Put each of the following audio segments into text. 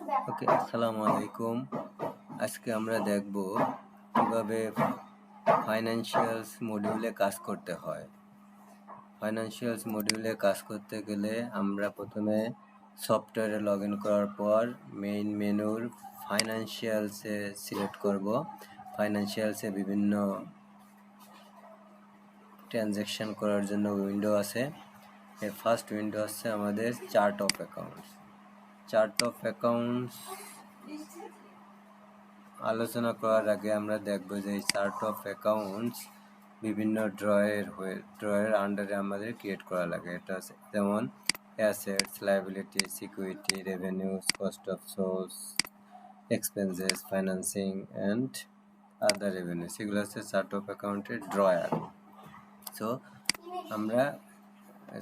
ওকে, আসসালামু আলাইকুম। আজকে আমরা দেখব কিভাবে ফাইন্যান্সিয়ালস মডিউলে কাজ করতে হয়। ফাইন্যান্সিয়ালস মডিউলে কাজ করতে গেলে আমরা প্রথমে সফটওয়্যারে লগ ইন করার পর মেইন মেনুর ফাইন্যান্সিয়ালসে সিলেক্ট করব। ফাইন্যান্সিয়ালসে বিভিন্ন ট্রানজ্যাকশন করার জন্য উইন্ডো আছে। এর ফার্স্ট উইন্ডো হচ্ছে আমাদের chart of accounts. Chart of accounts আলোচনা করার আগে আমরা দেখব যে এই চার্ট অফ অ্যাকাউন্টস বিভিন্ন ড্রয়ের আন্ডারে আমাদের ক্রিয়েট করা লাগে। এটা আছে যেমন assets, liability, security, revenues, cost of swords, expenses, financing and other revenue, সেগুলো হচ্ছে চার্ট অফ অ্যাকাউন্টের ড্রয়ার। সো আমরা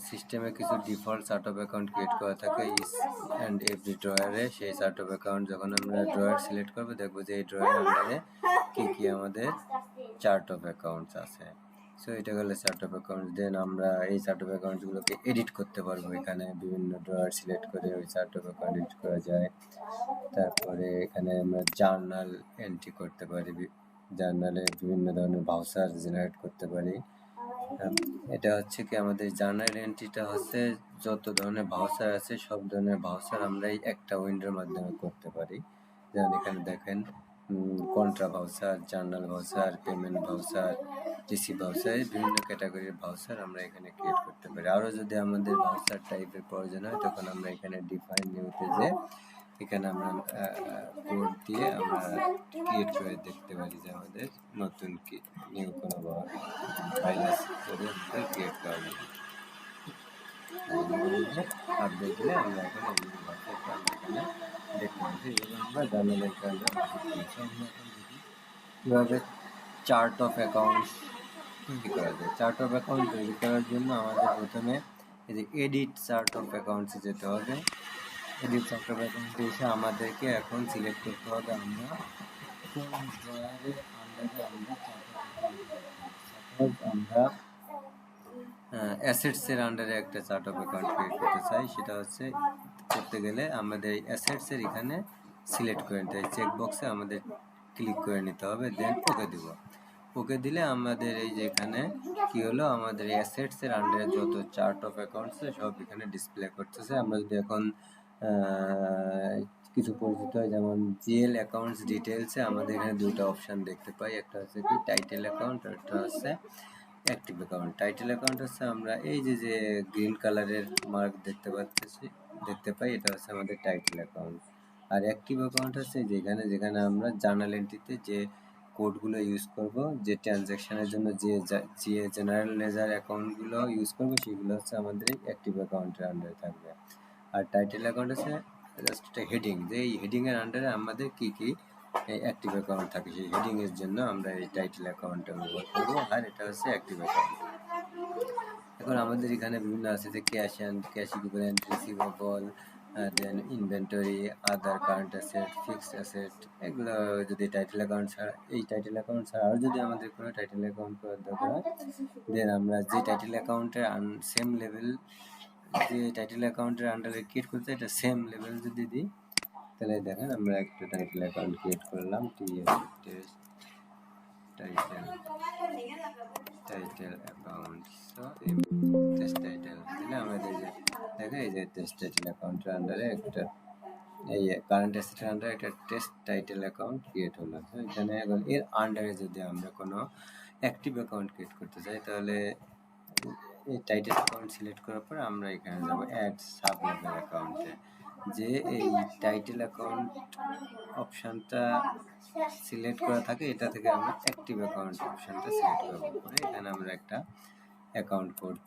সিস্টেমে কিছু default chart of account create করা থাকে ইচ অ্যান্ড এভরি ড্রয়ারে। সেই চার্ট অফ অ্যাকাউন্ট যখন আমরা ড্রয়ার সিলেক্ট করবো, দেখবো যে এই ড্রয়ার আন্ডারে কি আমাদের চার্ট অফ অ্যাকাউন্টস আছে। সো এটা গেলে চার্ট অফ অ্যাকাউন্ট। দেন আমরা এই চার্ট অফ অ্যাকাউন্টসগুলোকে এডিট করতে পারবো। এখানে বিভিন্ন ড্রয়ার সিলেক্ট করে ওই চার্ট অফ অ্যাকাউন্ট এডিট করা যায়। তারপরে এখানে আমরা জার্নাল এন্ট্রি করতে পারি, জার্নালে বিভিন্ন ধরনের ভাউচার জেনারেট করতে পারি। এটা হচ্ছে কি আমাদের জার্নাল এন্ট্রিটা হচ্ছে যত ধরনের ভাউচার আছে সব ধরনের ভাউচার আমরা এই একটা উইন্ডোর মাধ্যমে করতে পারি। যেমন এখানে দেখেন contra voucher, journal voucher, payment voucher, TC voucher, বিভিন্ন ক্যাটাগরির ভাউচার আমরা এখানে ক্রিয়েট করতে পারি। আরও যদি আমাদের ভাউচার টাইপের প্রয়োজন হয় তখন আমরা এখানে ডিফাইন নিউতে যে এখানে আমরা কোড দিয়ে আমরা ক্রিয়েট করে দেখতে পারি যে আমাদের নতুন কি নিউ কোনো ভাইরাস করে আমাদের ক্রিয়েট করা যাবে। আপডেট দিলে আমরা এখন এখানে দেখতে পাচ্ছি এবং আমরা জার্নালের কারণে কীভাবে চার্ট অফ অ্যাকাউন্টস তৈরি করা যায়। চার্ট অফ অ্যাকাউন্ট তৈরি করার জন্য আমাদের প্রথমে এই যে এডিট চার্ট অফ অ্যাকাউন্টসে যেতে হবে। এডিট চার্ট অফ অ্যাকাউন্টে এসে আমাদেরকে এখন সিলেক্ট করতে হবে আমরা কোন ড্রয়ারের আন্ডারে আমরা চার্ট অফ অ্যাকাউন্ট। আমরা অ্যাসেটসের আন্ডারে একটা চার্ট অফ অ্যাকাউন্ট ক্রিয়েট করতে চাই। সেটা হচ্ছে করতে গেলে আমাদের অ্যাসেটসের এখানে সিলেক্ট করে নিতে হবে, চেকবক্সে আমাদের ক্লিক করে নিতে হবে, দেন ওকে দিব। ওকে দিলে আমাদের এই যে এখানে কি হলো, আমাদের অ্যাসেটসের আন্ডারে যত চার্ট অফ অ্যাকাউন্টস সব এখানে ডিসপ্লে করতেছে। আমরা যদি এখন কিছু পরিচিত হয় যেমন জিএল অ্যাকাউন্টস ডিটেলসে আমাদের এখানে দুটো অপশান দেখতে পাই, একটা হচ্ছে কি টাইটেল অ্যাকাউন্ট আর একটা হচ্ছে অ্যাক্টিভ অ্যাকাউন্ট। টাইটেল অ্যাকাউন্ট হচ্ছে আমরা এই যে গ্রিন কালারের মার্ক দেখতে পাই, এটা হচ্ছে আমাদের টাইটেল অ্যাকাউন্ট। আর অ্যাক্টিভ অ্যাকাউন্ট হচ্ছে যেখানে আমরা জার্নাল এন্ট্রিতে যে কোডগুলো ইউজ করব, যে ট্রানজ্যাকশনের জন্য যে জেনারেল লেজার অ্যাকাউন্টগুলো ইউজ করব, সেগুলো হচ্ছে আমাদের অ্যাক্টিভ অ্যাকাউন্টের আন্ডারে থাকবে। আর টাইটেল অ্যাকাউন্ট হচ্ছে জাস্ট একটা হেডিং, যে এই হেডিংয়ের আন্ডারে আমাদের কি অ্যাক্টিভ অ্যাকাউন্ট থাকে, সেই হেডিংয়ের জন্য আমরা এই টাইটেল অ্যাকাউন্টটা ব্যবহার করবো। আর এটা হচ্ছে অ্যাক্টিভ অ্যাকাউন্ট। এখন আমাদের এখানে বিভিন্ন আছে যে ক্যাশ ইকুইভ্যালেন্ট, রিসিভেবল, দেন ইনভেন্টরি, আদার কারেন্ট অ্যাসেট, ফিক্সড অ্যাসেট। এগুলো যদি টাইটেল অ্যাকাউন্ট ছাড়া, এই টাইটেল অ্যাকাউন্ট ছাড়া আর যদি আমাদের কোনো টাইটেল অ্যাকাউন্ট করার দরকার হয়, দেন আমরা যে টাইটেল অ্যাকাউন্টের সেম লেভেল, যে টাইটেল অ্যাকাউন্টের আন্ডারে ক্রিয়েট করতে এটা সেম লেভেল যদি দিই, তাহলে দেখেন আমরা একটা টাইটেল অ্যাকাউন্ট ক্রিয়েট করলাম, টাইটেল অ্যাকাউন্ট। সো এই টেস্ট টাইটেল দিলে আমাদের যে দেখে এই যে টেস্ট টাইটেল অ্যাকাউন্টের আন্ডারে একটা এই কারেন্ট অ্যাসেটের আন্ডারে একটা টেস্ট টাইটেল অ্যাকাউন্ট ক্রিয়েট হলো। তো এখানে এখন এর আন্ডারে যদি আমরা কোনো অ্যাক্টিভ অ্যাকাউন্ট ক্রিয়েট করতে চাই, তাহলে এই টাইটেল অ্যাকাউন্ট সিলেক্ট করার পর আমরা এখানে যাবো অ্যাড সাব লেভেল অ্যাকাউন্টে। যে এই টাইটেল অ্যাকাউন্ট অপশানটা সিলেক্ট করা থাকে, এটা থেকে আমরা অ্যাক্টিভ অ্যাকাউন্ট অপশানটা সিলেক্ট করবো। করে এখানে আমরা একটা অ্যাকাউন্ট কোড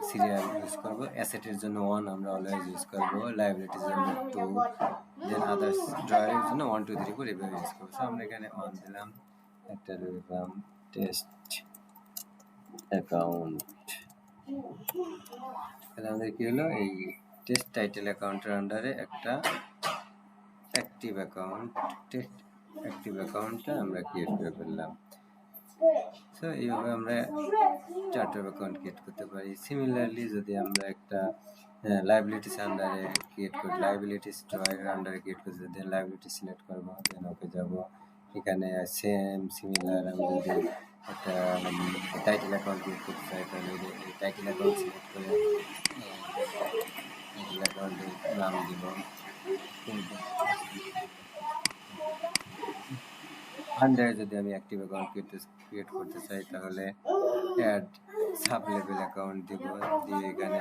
সিরিয়াল ইউজ করবো। অ্যাসেটের জন্য 1 আমরা অলওয়েজ ইউজ করবো, লায়াবিলিটির জন্য 2, দেন আদার্স ড্রয়ারের জন্য 1 2 3 4 এভাবে ইউজ করবো। সো আমরা এখানে 1 দিলাম, একটা দিলাম টেস্ট অ্যাকাউন্ট। তাহলে আমাদের কি হলো, এই টেস্ট টাইটেল অ্যাকাউন্টের আন্ডারে একটা অ্যাক্টিভ অ্যাকাউন্টটা আমরা ক্রিয়েট করে ফেললাম। সো এইভাবে আমরা চার্ট অফ অ্যাকাউন্ট ক্রিয়েট করতে পারি। সিমিলারলি যদি আমরা একটা লাইবিলিটিস আন্ডারে ক্রিয়েট করি, লাইবিলিটিস ড্রয়ের আন্ডারে ক্রিয়েট করতে, দেন লাইবিলিটি সিলেক্ট করবো, দেন ওকে যাব। এখানে সেম সিমিলার আমি যদি একটা টাইটেল অ্যাকাউন্ট ক্রিয়েট করতে চাই তাহলে এই টাইটেল অ্যাকাউন্ট সিলেক্ট করে টাইটেল অ্যাকাউন্টের নাম দিব। আন্ডারে যদি আমি অ্যাক্টিভ অ্যাকাউন্ট ক্রিয়েট করতে চাই তাহলে অ্যাড সাব লেভেল অ্যাকাউন্ট দিব, দিয়ে এখানে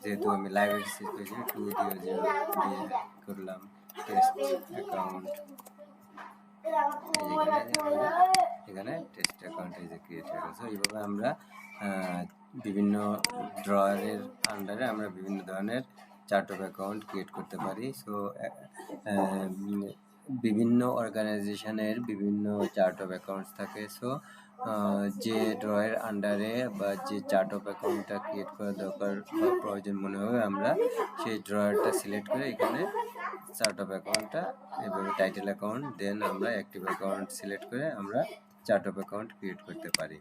যেহেতু আমি লাইব্রেরি সিলেক্ট করেছি 200 দিয়ে করলাম টেস্ট অ্যাকাউন্ট। এখানে টেস্ট অ্যাকাউন্ট এই যে ক্রিয়েট হয়ে গেছে। এইভাবে আমরা বিভিন্ন ড্রয়ারের আন্ডারে আমরা বিভিন্ন ধরনের চার্ট অফ অ্যাকাউন্ট ক্রিয়েট করতে পারি। সো বিভিন্ন অর্গানাইজেশনের বিভিন্ন চার্ট অফ অ্যাকাউন্টস থাকে। সো যে ড্রয়ের আন্ডারে বা যে চার্ট অফ অ্যাকাউন্টটা ক্রিয়েট করা দরকার বা প্রয়োজন মনে হবে আমরা সেই ড্রয়ারটা সিলেক্ট করে এখানে চার্ট অফ অ্যাকাউন্টটা এভাবে টাইটেল অ্যাকাউন্ট, দেন আমরা অ্যাক্টিভ অ্যাকাউন্ট সিলেক্ট করে আমরা চার্ট অফ অ্যাকাউন্ট ক্রিয়েট করতে পারি।